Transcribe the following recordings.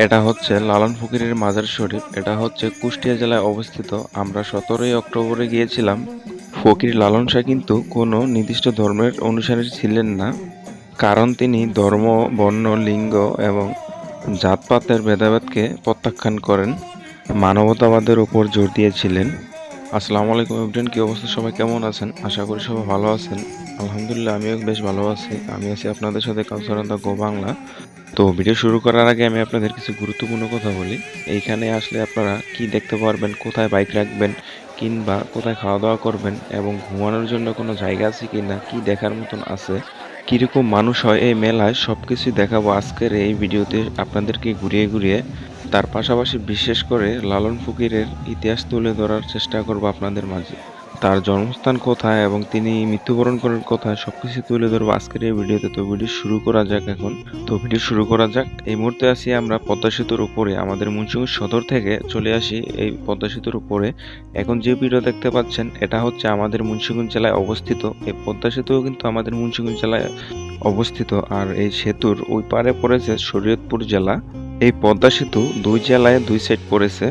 এটা হচ্ছে লালন ফকিরের মাজার শরীফ। এটা হচ্ছে কুষ্টিয়া জেলায় অবস্থিত। আমরা 17ই অক্টোবরে গিয়েছিলাম। ফকির লালন শাহ কিন্তু কোনো নির্দিষ্ট ধর্মের অনুসারী ছিলেন না, কারণ তিনি ধর্ম, বর্ণ, লিঙ্গ এবং জাতপাতের ভেদাভেদকে প্রত্যাখ্যান করেন, মানবতাবাদের উপর জোর দিয়েছিলেন। আসসালামু আলাইকুম এভরিওয়ান, কি অবস্থা? সবাই কেমন আছেন? আশা করি সবাই ভালো আছেন। আলহামদুলিল্লাহ, আমিও বেশ ভালো আছি। আমি আছি আপনাদের সাথে কাউসার দা গো বাংলা। তো ভিডিও শুরু করার আগে আমি আপনাদের কিছু গুরুত্বপূর্ণ কথা বলি। এইখানে আসলে আপনারা কি দেখতে পারবেন, কোথায় বাইক রাখবেন, কিংবা কোথায় খাওয়া দাওয়া করবেন, এবং ঘুমানোর জন্য কোনো জায়গা আছে কিনা, কি দেখার মতন আছে, কিরকম মানুষ হয় এই মেলায়, সবকিছু দেখাবো আজকের এই ভিডিওতে আপনাদেরকে ঘুরিয়ে ঘুরিয়ে। তার পাশাপাশি বিশেষ করে লালন ফকিরের ইতিহাস তুলে ধরার চেষ্টা করব আপনাদের মাঝে। তার জন্মস্থান কোথায় এবং তিনি মৃত্যুবরণ করার কোথায়, সবকিছু তুলে ধরবো আজকের এই ভিডিওতে। তো ভিডিও শুরু করা যাক এখন। তো ভিডিও শুরু করা যাক। এই মুহূর্তে আছি আমরা পদ্মা সেতুর উপরে। আমাদের মুন্সিগঞ্জ সদর থেকে চলে আসি এই পদ্মা সেতুর উপরে। এখন যে ভিডিও দেখতে পাচ্ছেন এটা হচ্ছে আমাদের মুন্সিগঞ্জ জেলায় অবস্থিত। এই পদ্মা সেতুও কিন্তু আমাদের মুন্সিগঞ্জ জেলায় অবস্থিত। আর এই সেতুর ওই পারে পড়েছে শরীয়তপুর জেলা। এই পদ্মা সেতু দুই জেলায় দুই সাইড পড়েছে।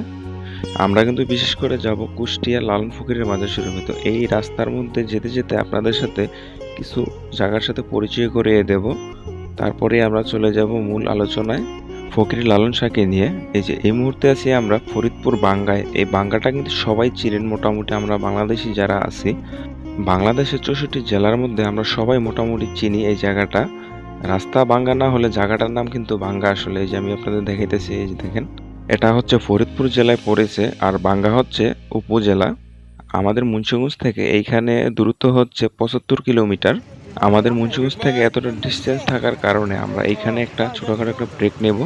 আমরা কিন্তু বিশেষ করে যাব কুষ্টিয়া লালন ফকিরের মাজার শরীফে। তো এই রাস্তার মধ্যে যেতে যেতে আপনাদের সাথে কিছু জায়গার সাথে পরিচয় করিয়ে দেব, তারপরে আমরা চলে যাব মূল আলোচনায় ফকির লালন শাহকে নিয়ে। এই যে এই মুহূর্তে আছি আমরা ফরিদপুর বাঙ্গায়। এই বাঙ্গাটা কিন্তু সবাই চিনেন মোটামুটি, আমরা বাংলাদেশি যারা আছি বাংলাদেশের 64 জেলার মধ্যে আমরা সবাই মোটামুটি চিনি এই জায়গাটা। রাস্তা বাঙ্গা না হলে জায়গাটার নাম কিন্তু বাঙ্গা আসলে। এই যে আমি আপনাদের দেখাইতেছি, এই যে দেখেন, এটা হচ্ছে ফরিদপুর জেলায় পড়েছে, আর বাঙ্গা হচ্ছে উপজেলা। আমাদের মুন্সিগঞ্জ থেকে এইখানে দূরত্ব হচ্ছে 75 কিলোমিটার। আমাদের মুন্সিগঞ্জ থেকে এতটা ডিস্টেন্স থাকার কারণে আমরা এইখানে একটা ছোটখাটো একটা ব্রেক নেব।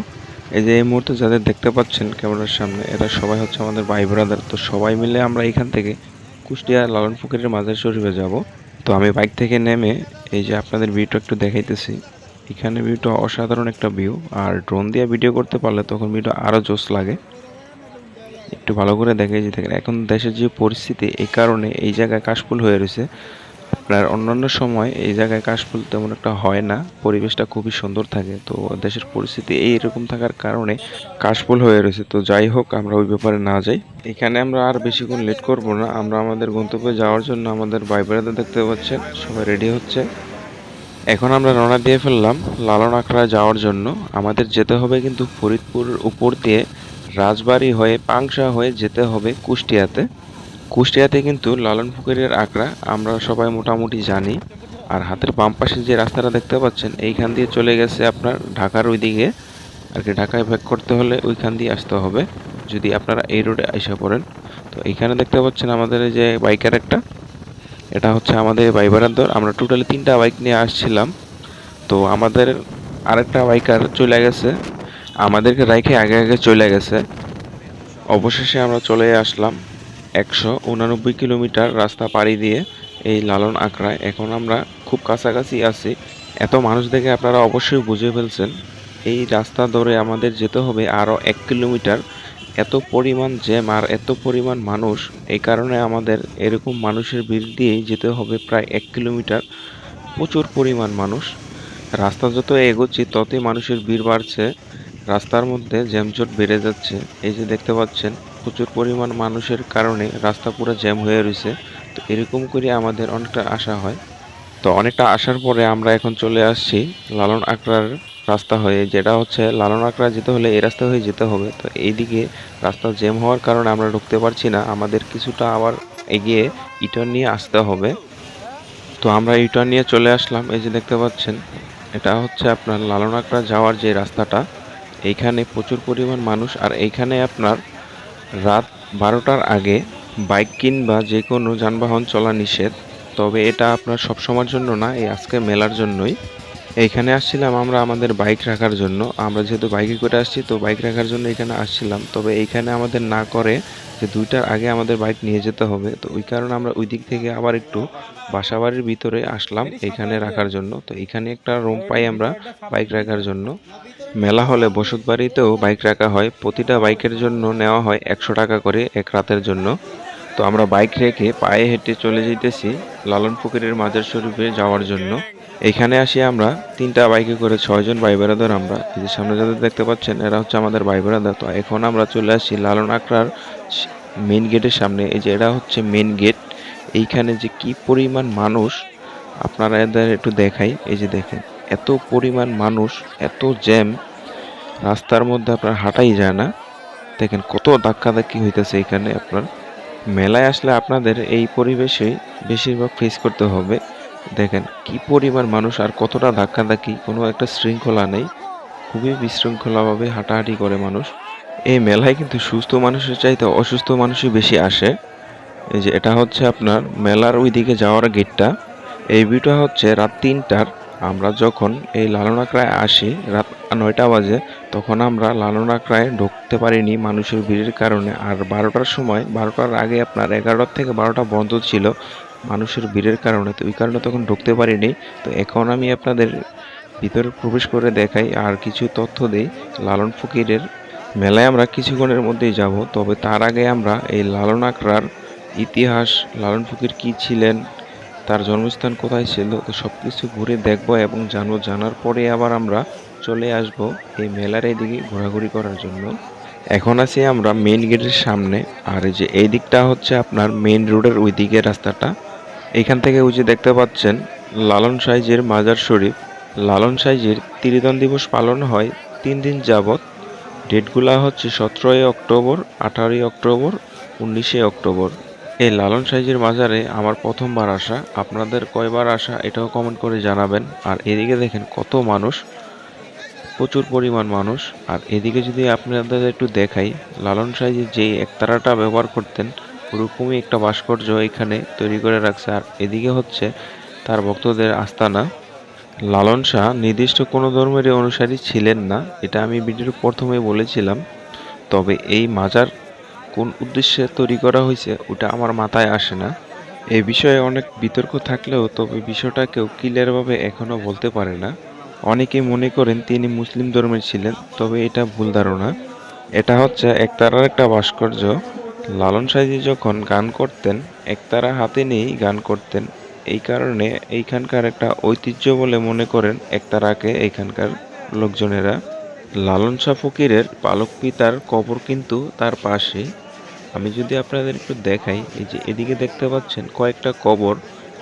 এই যে এই মুহূর্তে যাদের দেখতে পাচ্ছেন ক্যামেরার সামনে, এরা সবাই হচ্ছে আমাদের ভাই ব্রাদার। তো সবাই মিলে আমরা এইখান থেকে কুষ্টিয়া লালন ফকিরের মাজার শরীফে যাব। তো আমি বাইক থেকে নেমে এই যে আপনাদের ভিউটা একটু দেখাইতেছি। এখানে ভিউটা অসাধারণ একটা ভিউ, আর ড্রোন দিয়ে ভিডিও করতে পারলে তখন ভিডিও আরো জোস লাগে। একটু ভালো করে দেখাই যে দেখেন এখন দেশের যে পরিস্থিতি, এই কারণে এই জায়গায় কাশফুল হয়ে রয়েছে। আপনার অন্যান্য সময় এই জায়গায় কাশফুল তেমন একটা হয় না, পরিবেশটা খুবই সুন্দর থাকে। তো দেশের পরিস্থিতি এইরকম থাকার কারণে কাশফুল হয়ে রয়েছে। তো যাই হোক, আমরা ওই ব্যাপারে না যাই। এখানে আমরা আর বেশিক্ষণ লেট করব না। আমরা আমাদের গন্তব্যে যাওয়ার জন্য আমাদের ভাই বোনেদের দেখতে পাচ্ছেন সবাই রেডি হচ্ছে। এখন আমরা রওনা দিয়ে ফেললাম লালন আখড়া যাওয়ার জন্য। আমাদের যেতে হবে কিন্তু ফরিদপুর উপর দিয়ে রাজবাড়ী হয়ে পাংশা হয়ে যেতে হবে কুষ্টিয়াতে। কুষ্টিয়াতে কিন্তু লালন ফকিরের আখড়া আমরা সবাই মোটামুটি জানি। আর হাতের বাম পাশে যে রাস্তাটা দেখতে পাচ্ছেন এইখান দিয়ে চলে গেছে আপনার ঢাকার ওই দিকে আর কি। ঢাকায় ব্যাক করতে হলে ওইখান দিয়ে আসতে হবে যদি আপনারা এই রোডে এসে পড়েন। তো এইখানে দেখতে পাচ্ছেন আমাদের এই যে বাইকার একটা, এটা হচ্ছে আমাদের ভাই বারান্দর। আমরা টোটালি 3টা বাইক নিয়ে আসছিলাম। তো আমাদের আরেকটা বাইকার চলে গেছে, আমাদেরকে রাইখে আগে আগে চলে গেছে। অবশেষে আমরা চলে আসলাম 189 কিলোমিটার রাস্তা পাড়ি দিয়ে এই লালন আখড়ায়। এখন আমরা খুব কাছাকাছি আছি। এত মানুষ দেখে আপনারা অবশ্যই বুঝে ফেলছেন এই রাস্তা ধরে আমাদের যেতে হবে আরও 1 কিলোমিটার। এত পরিমাণ জ্যাম আর এত পরিমাণ মানুষ, এই কারণে আমাদের এরকম মানুষের ভিড় দিয়েই যেতে হবে প্রায় 1 কিলোমিটার। প্রচুর পরিমাণ মানুষ। রাস্তা যত এগোচ্ছি ততই মানুষের ভিড় বাড়ছে, রাস্তার মধ্যে জ্যামজট বেড়ে যাচ্ছে। এই যে দেখতে পাচ্ছেন প্রচুর পরিমাণ মানুষের কারণে রাস্তা পুরো জ্যাম হয়ে রয়েছে। তো এরকম করে আমাদের অনেকটা আশা হয়। তো অনেকটা আসার পরে আমরা এখন চলে আসছি লালন আখড়ার রাস্তা হয়ে, যেটা হচ্ছে লালন আখড়া যেতে হলে এই রাস্তা হয়ে যেতে হবে। তো এইদিকে রাস্তা জ্যাম হওয়ার কারণে আমরা ঢুকতে পারছি না, আমাদের কিছুটা আবার এগিয়ে ইটার্ন নিয়ে আসতে হবে। তো আমরা ইটার্ন নিয়ে চলে আসলাম। এই যে দেখতে পাচ্ছেন এটা হচ্ছে আপনার লালন আখড়া যাওয়ার যে রাস্তাটা। এইখানে প্রচুর পরিমাণ মানুষ, আর এইখানে আপনার রাত 12টার আগে বাইক কিংবা যে কোনো যানবাহন চলা নিষেধ। তবে এটা আপনার সব সময়ের জন্য না, এই আজকে মেলার জন্যই। এইখানে আসছিলাম আমরা আমাদের বাইক রাখার জন্য। আমরা যেহেতু বাইকে করে আসছি তো বাইক রাখার জন্য এখানে আসছিলাম। তবে এইখানে আমাদের না করে যে 2টার আগে আমাদের বাইক নিয়ে যেতে হবে, তো ওই কারণে আমরা ওই দিক থেকে আবার একটু বাসাবাড়ির ভিতরে আসলাম এইখানে রাখার জন্য। তো এখানে একটা রুম পাই আমরা বাইক রাখার জন্য। মেলা হলে বসত বাড়িতেও বাইক রাখা হয়। প্রতিটা বাইকের জন্য নেওয়া হয় 100 টাকা করে এক রাতের জন্য। তো তো আমরা বাইক রেখে পায়ে হেঁটে চলে যেতেছি লালন ফকিরের মাজার শরীফে যাওয়ার জন্য। এখানে আসি আমরা 3টা বাইকে করে 6জন ভাই বেড়াদার। আমরা এই যে সামনে যাদের দেখতে পাচ্ছেন এরা হচ্ছে আমাদের ভাই বেড়াদার। তো এখন আমরা চলে আসি লালন আকরার মেইন গেটের সামনে। এই যে এটা হচ্ছে মেইন গেট। এইখানে যে কি পরিমাণ মানুষ আপনারা এদের একটু দেখাই। এই যে দেখেন এত পরিমাণ মানুষ, এত জ্যাম, রাস্তার মধ্যে আপনার হাঁটাই যায় না। দেখেন কত ধাক্কাধাক্কি হইতেছে এখানে। আপনার মেলায় আসলে আপনাদের এই পরিবেশে বেশিরভাগ ফেস করতে হবে। দেখেন কি পরিমাণ মানুষ আর কতটা ধাক্কাধাক্কি, কোনো একটা শৃঙ্খলা নেই। খুবই বিশৃঙ্খলাভাবে হাঁটাহাঁটি করে মানুষ। এই মেলায় কিন্তু সুস্থ মানুষের চাইতে অসুস্থ মানুষই বেশি আসে। এই যে এটা হচ্ছে আপনার মেলার ওইদিকে যাওয়ার গেটটা। এই ভিউটা হচ্ছে রাত 3টার। আমরা যখন এই লালন আকড়ায় আসি রাত 9টা বাজে, তখন আমরা লালন আকড়ায় ঢুকতে পারিনি মানুষের ভিড়ের কারণে। আর 12টার সময়, 12টার আগে আপনার 11টা থেকে 12টা বন্ধ ছিল মানুষের ভিড়ের কারণে। তো ওই কারণে তখন ঢুকতে পারিনি। তো এখন আমি আপনাদের ভিতরে প্রবেশ করে দেখাই আর কিছু তথ্য দেই লালন ফকিরের মেলায়। আমরা কিছুক্ষণের মধ্যেই যাব, তবে তার আগে আমরা এই লালন আকড়ার ইতিহাস, লালন ফকির কী ছিলেন, তার জন্মস্থান কোথায় ছিল, তো সব কিছু ঘুরে দেখবো এবং জানবো। জানার পরে আবার আমরা চলে আসব এই মেলার এইদিকে ঘোরাঘুরি করার জন্য। এখন আছি আমরা মেইন গেটের সামনে। আর এই যে এই দিকটা হচ্ছে আপনার মেইন রোডের ওই দিকে রাস্তাটা। এখান থেকে ওই যে দেখতে পাচ্ছেন লালন সাইজির মাজার শরীফ। লালন সাইজির ত্রিদন দিবস পালন হয় 3 দিন যাবত। ডেটগুলা হচ্ছে 17ই অক্টোবর, 18ই অক্টোবর, 19শে অক্টোবর। এই লালন সাইজির মাজারে আমার প্রথমবার আসা। আপনাদের কয়বার আসা এটাও কমেন্ট করে জানাবেন। আর এদিকে দেখেন কত মানুষ, প্রচুর পরিমাণ মানুষ। আর এদিকে যদি আপনাদের একটু দেখাই, লালন সাইজি যেই একতারাটা ব্যবহার করতেন ওরকমই একটা ভাস্কর্য এখানে তৈরি করে রাখছে। আর এদিকে হচ্ছে তার ভক্তদের আস্তানা। লালন শাহ নির্দিষ্ট কোনো ধর্মেরই অনুসারী ছিলেন না, এটা আমি ভিডিওর প্রথমেই বলেছিলাম। তবে এই মাজার কোন উদ্দেশ্যে তৈরি করা হয়েছে ওটা আমার মাথায় আসে না। এই বিষয়ে অনেক বিতর্ক থাকলেও তবে বিষয়টা কেউ ক্লিয়ারভাবে এখনও বলতে পারে না। অনেকেই মনে করেন তিনি মুসলিম ধর্মের ছিলেন, তবে এটা ভুল ধারণা। এটা হচ্ছে একতারার একটা ভাস্কর্য। লালন সাইজি যখন গান করতেন একতারা হাতে নিয়েই গান করতেন। এই কারণে এইখানকার একটা ঐতিহ্য বলে মনে করেন একতারাকে এইখানকার লোকজনেরা। লালন শাহ ফকিরের পালক পিতার কবর কিন্তু তার পাশে। আমি যদি আপনাদের একটু দেখাই, এই যে এদিকে দেখতে পাচ্ছেন কয়েকটা কবর।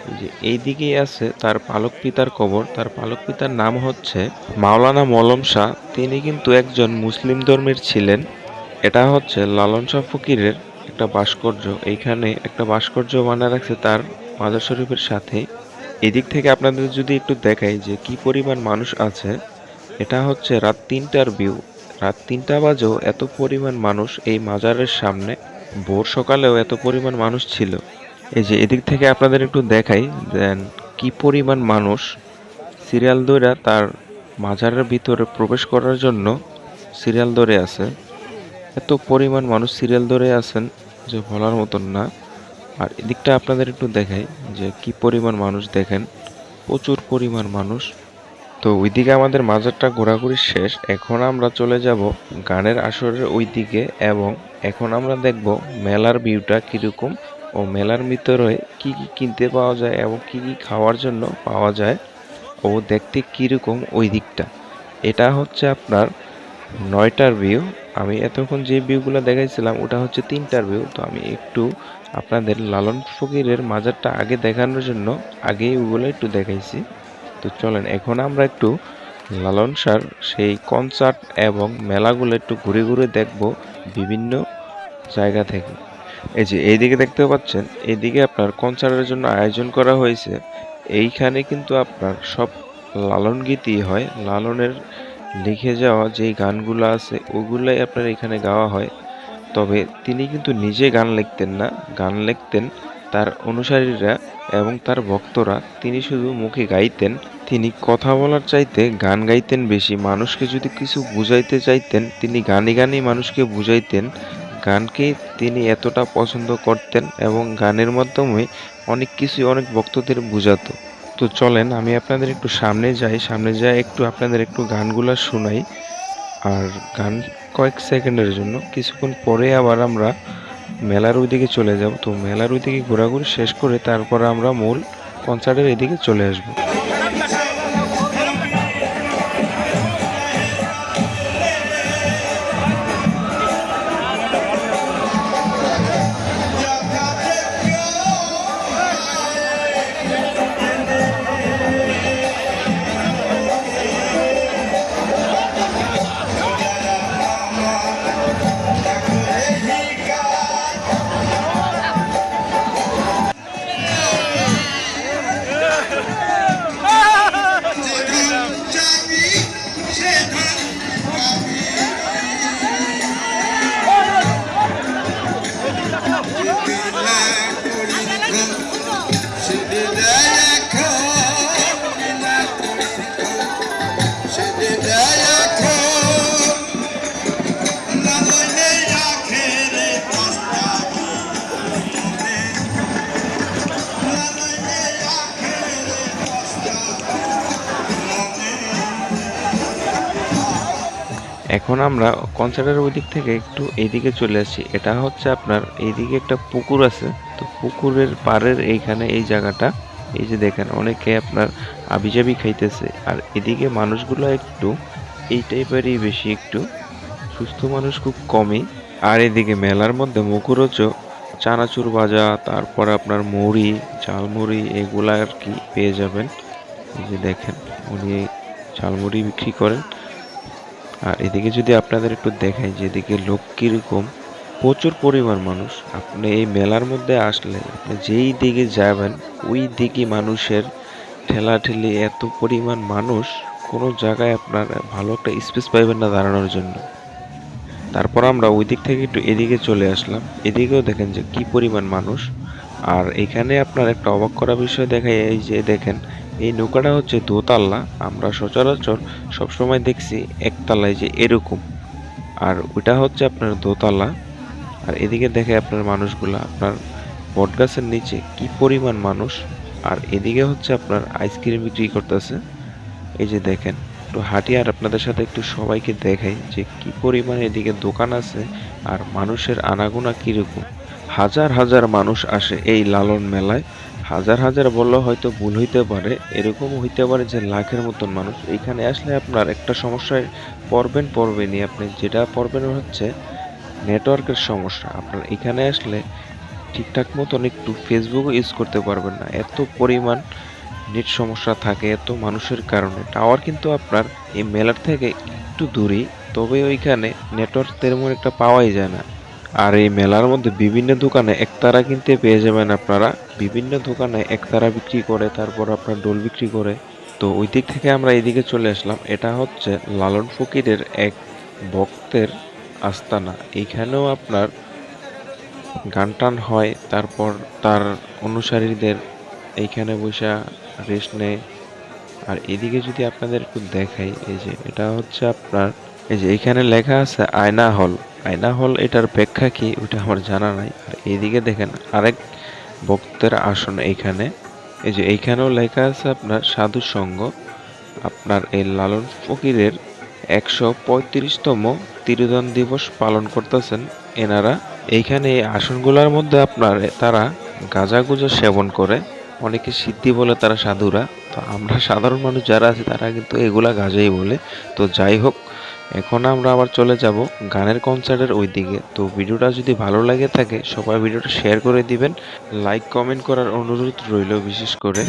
এই যে এই দিকেই আছে তার পালক পিতার কবর। তার পালক পিতার নাম হচ্ছে মাওলানা মলম শাহ। তিনি কিন্তু একজন মুসলিম ধর্মের ছিলেন। এটা হচ্ছে লালন শাহ ফকিরের একটা ভাস্কর্য। এইখানে একটা ভাস্কর্য বানিয়ে রাখছে তার মাজার শরীফের সাথে। এদিক থেকে আপনাদের যদি একটু দেখাই যে কি পরিমাণ মানুষ আছে। এটা হচ্ছে রাত 3টার ভিউ। রাত 3টা বাজেও এত পরিমাণ মানুষ এই মাজারের সামনে। ভোর সকালেও এত পরিমাণ মানুষ ছিল। এই যে এদিক থেকে আপনাদের একটু দেখাই দেন কি পরিমাণ মানুষ সিরিয়াল ধরে তার মাজারের ভিতরে প্রবেশ করার জন্য সিরিয়াল ধরে আছে। এত পরিমাণ মানুষ সিরিয়াল ধরে আছেন যে বলার মতন না। আর এদিকটা আপনাদের একটু দেখাই যে কি পরিমাণ মানুষ, দেখেন প্রচুর পরিমাণ মানুষ। তো ওইদিকে আমাদের মাজারটা ঘোরাঘুরি শেষ। এখন আমরা চলে যাব গানের আসরের ওই দিকে এবং এখন আমরা দেখব মেলার ভিউটা কীরকম ও মেলার ভিতরে কি কি কিনতে পাওয়া যায় এবং কি কি খাওয়ার জন্য পাওয়া যায় ও দেখতে কীরকম ওই দিকটা। এটা হচ্ছে আপনার 9টার ভিউ। আমি এতক্ষণ যে ভিউগুলো দেখাইছিলাম ওটা হচ্ছে 3টার ভিউ। তো আমি একটু আপনাদের লালন ফকিরের মাজারটা আগে দেখানোর জন্য আগেই ওগুলো একটু দেখাইছি। তো চলেন এখন আমরা একটু লালন শাহর সেই কনসার্ট এবং মেলাগুলো একটু ঘুরে ঘুরে দেখব বিভিন্ন জায়গা থেকে। এই যে এইদিকে দেখতে পাচ্ছেন, এইদিকে আপনার কনসার্টের জন্য আয়োজন করা হয়েছে। এইখানে কিন্তু আপনার সব লালন গীতি হয়। লালনের লিখে যাওয়া যেই গানগুলো আছে ওগুলাই আপনার এখানে গাওয়া হয়। তবে তিনি কিন্তু নিজে গান লিখতেন না, গান লিখতেন তার অনুসারীরা এবং তার ভক্তরা। তিনি শুধু মুখে গাইতেন। তিনি কথা বলার চাইতে গান গাইতেন বেশি। মানুষকে যদি কিছু বুঝাইতে চাইতেন তিনি গানে গানেই মানুষকে বুঝাইতেন। গানকে তিনি এতটা পছন্দ করতেন এবং গানের মাধ্যমে অনেক কিছুই অনেক ভক্তদের বুঝাতো। তো চলেন আমি আপনাদের একটু সামনে যাই, সামনে যাই একটু আপনাদের একটু গানগুলা শোনাই। আর গান কয়েক সেকেন্ডের জন্য, কিছুক্ষণ পরে আবার আমরা মেলার ওইদিকে চলে যাব। তো মেলার ওইদিকে ঘোরাঘুরি শেষ করে তারপর আমরা মূল কনসার্টের এদিকে চলে আসব। এখন আমরা কনসার্টের ওই দিক থেকে একটু এইদিকে চলে আসছি। এটা হচ্ছে আপনার এইদিকে একটা পুকুর আছে। তো পুকুরের পাড়ের এইখানে এই জায়গাটা, এই যে দেখেন অনেকে আপনার আবিজাবি খাইতেছে। আর এদিকে মানুষগুলো একটু এই টাইপেরই বেশি, একটু সুস্থ মানুষ খুব কমই। আর এদিকে মেলার মধ্যে মুখরোচক চানাচুর ভাজা, তারপর আপনার মুড়ি, ঝালমুড়ি এগুলা আর কি পেয়ে যাবেন। এই যে দেখেন উনি ঝালমুড়ি বিক্রি করেন। আর এদিকে যদি আপনাদের একটু দেখাই যে এদিকে লোক কিরকম, প্রচুর পরিমাণ মানুষ। আপনি এই মেলার মধ্যে আসলে আপনি যেই দিকে যাবেন ওই দিকে মানুষের ঠেলাঠেলি, এত পরিমাণ মানুষ, কোনো জায়গায় আপনার ভালো একটা স্পেস পাইবেন না দাঁড়ানোর জন্য। তারপর আমরা ওই দিক থেকে একটু এদিকে চলে আসলাম। এদিকেও দেখেন যে কি পরিমাণ মানুষ। আর এখানে আপনার একটা অবাক করা বিষয় দেখায়, এই যে দেখেন এই নৌকাটা হচ্ছে দোতলা। আমরা সচরাচর সবসময় দেখছি একতলায় যে এরকম, আর ওইটা হচ্ছে আপনার দোতলা। আর এদিকে দেখে আপনার মানুষগুলা, আপনার বটগাছের নিচে কি পরিমাণ মানুষ। আর এদিকে হচ্ছে আপনার আইসক্রিম বিক্রি করতেছে। এই যে দেখেন একটু হাঁটি আর আপনাদের সাথে একটু সবাইকে দেখাই যে কি পরিমাণ এদিকে দোকান আছে আর মানুষের আনাগোনা কিরকম। হাজার হাজার মানুষ আসে এই লালন মেলায়। হাজার হাজার বললে হয়তো ভুল হইতে পারে, এরকম হইতে পারে যে লাখের মতন মানুষ এইখানে আসলে আপনার একটা সমস্যায় পড়বেনই। আপনি যেটা পড়বেন হচ্ছে নেটওয়ার্কের সমস্যা। আপনার এখানে আসলে ঠিকঠাক মতন একটু ফেসবুকও ইউজ করতে পারবেন না, এত পরিমাণ নেট সমস্যা থাকে এত মানুষের কারণে। টাওয়ার কিন্তু আপনার এই মেলার থেকে একটু দূরেই, তবে ওইখানে নেটওয়ার্ক তেমন একটা পাওয়াই যায় না। আর এই মেলার মধ্যে বিভিন্ন দোকানে একতারা কিনতে পেয়ে যাবেন আপনারা। বিভিন্ন দোকানে একতারা বিক্রি করে, তারপর আপনার ডোল বিক্রি করে। তো ওই দিক থেকে আমরা এইদিকে চলে আসলাম। এটা হচ্ছে লালন ফকিরের এক ভক্তের আস্তানা। এইখানেও আপনার গান টান হয়, তারপর তার অনুসারীদের এইখানে বসে রেস্ট নেয়। আর এদিকে যদি আপনাদের একটু দেখাই, এই যে এটা হচ্ছে আপনার, এই যে এখানে লেখা আছে আয়না হল। আয়না হল এটার ব্যাখ্যা কি ওটা আমার জানা নাই। আর এইদিকে দেখেন আরেক ভক্তের আসন এইখানে। এই যে এইখানেও লেখা আছে আপনার সাধু সঙ্গ। আপনার এই লালন ফকিরের 135তম তিরোধান দিবস পালন করতেছেন এনারা। এইখানে এই আসনগুলোর মধ্যে আপনার তারা গাঁজা গুজা সেবন করে, অনেকে সিদ্ধি বলে তারা সাধুরা। তো আমরা সাধারণ মানুষ যারা আছি তারা কিন্তু এগুলা গাঁজাই বলে। তো যাই হোক, এখন আমরা আবার চলে যাব গানের কনসার্টের ওই দিকে। তো ভিডিওটা যদি ভালো লাগে থাকে সবাই ভিডিওটা শেয়ার করে দিবেন, লাইক কমেন্ট করার অনুরোধ রইল বিশেষ করে।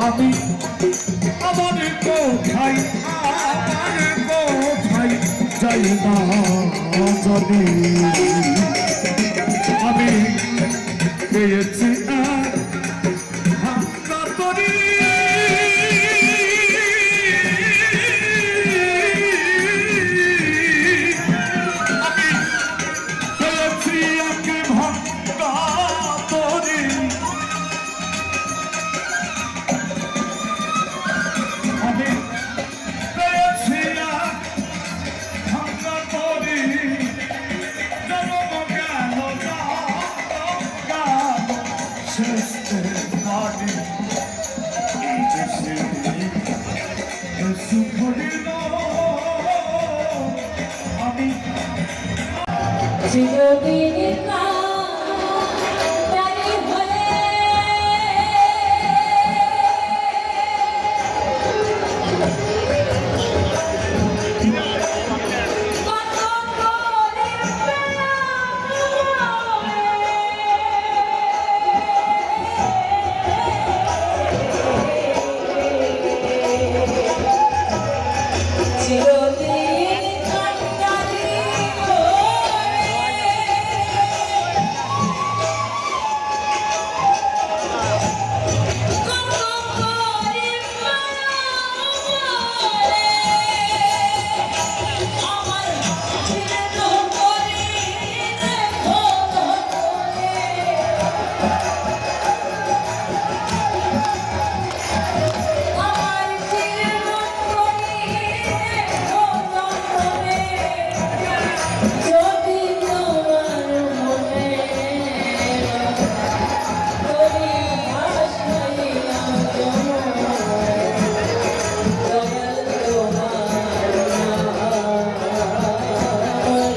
আমি আমার কোথায় যাই না জানি, আমি পেয়েছি চিরদিন কাটারি হয়ে কত করে চিরদিন কাটারি যদি তোমার মনে করি আশাই দয়াল তোমার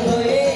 লয়ে